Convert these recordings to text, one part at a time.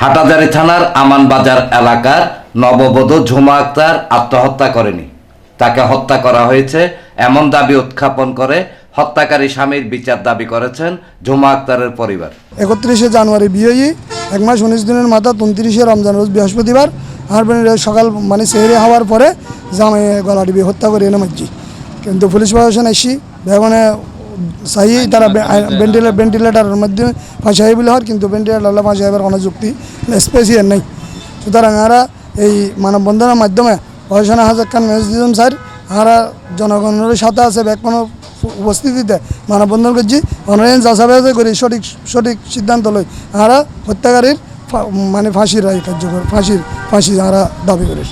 হাটাজারি থানার আমানবাজার এলাকার নববধূ ঝুমা আক্তার আত্মহত্যা করেনি, তাকে হত্যা করা হয়েছে এমন দাবি উত্থাপন করে হত্যাকারী স্বামীর বিচার দাবি করেছেন ঝুমা আক্তারের পরিবার। 31শে জানুয়ারি বিয়ে, 1 মাস 19 দিনের মাথা 29শে রমজান রোজ বৃহস্পতিবার আর সকাল মানে সেহরে হওয়ার পরে জামাই গলা টিপে হত্যা করে এনে মারছি। কিন্তু পুলিশ প্রশাসন এসি ভেবনে চাই তারা ভেন্টিলেটারের মাধ্যমে ফাঁসাই বলে হয়, কিন্তু ভেন্টিলেটার ফাঁসাইবার কোনো যুক্তি স্পেসিয়াল নেই। সুতরাং আমরা এই মানববন্ধনের মাধ্যমে প্রশাসন হাজার খান মেসেজ দিলাম স্যার, আমরা জনগণের সাথে আছে কোনো উপস্থিতিতে মানববন্ধন করছি, অনলাইন যাচাই করি সঠিক সিদ্ধান্ত লই আমরা হত্যাকারীর মানে ফাঁসির রায় কার্যকর ফাঁসি আমরা দাবি করি।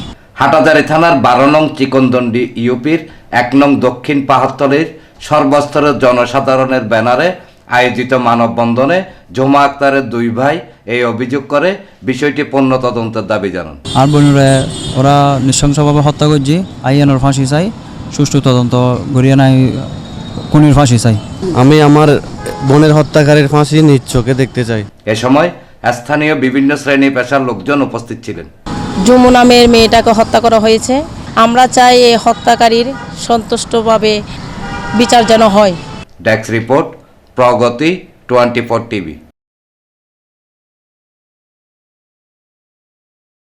হাটাজারি থানার 12 নং চিকনদন্ডি ইউপির 1 নং দক্ষিণ পাহাড়তলির সর্বস্তরের জনসাধারণের ব্যানারে আয়োজিত মানববন্ধনে ঝুমা আক্তারের 2 ভাই এই অভিযোগ করে বিষয়টি পূর্ণ তদন্তের দাবি জানান। আর বোনরা ওরা নৃশংসভাবে হত্যা করছে, আইএনওর ফাঁসি চাই, সুষ্ঠু তদন্ত করিয়ে নাই খুনির ফাঁসি চাই। আমি আমার বোনের হত্যাকারীর ফাঁসি নিজ চোখে দেখতে চাই। এ সময় স্থানীয় বিভিন্ন শ্রেণী পেশার লোকজন উপস্থিত ছিলেন। ঝুমু নামের মেয়েটাকে হত্যা করা হয়েছে, আমরা চাই এই হত্যাকারীর সন্তুষ্টভাবে বিচার যেন হয়। ডেস্ক রিপোর্ট, প্রগতি 24 টিভি।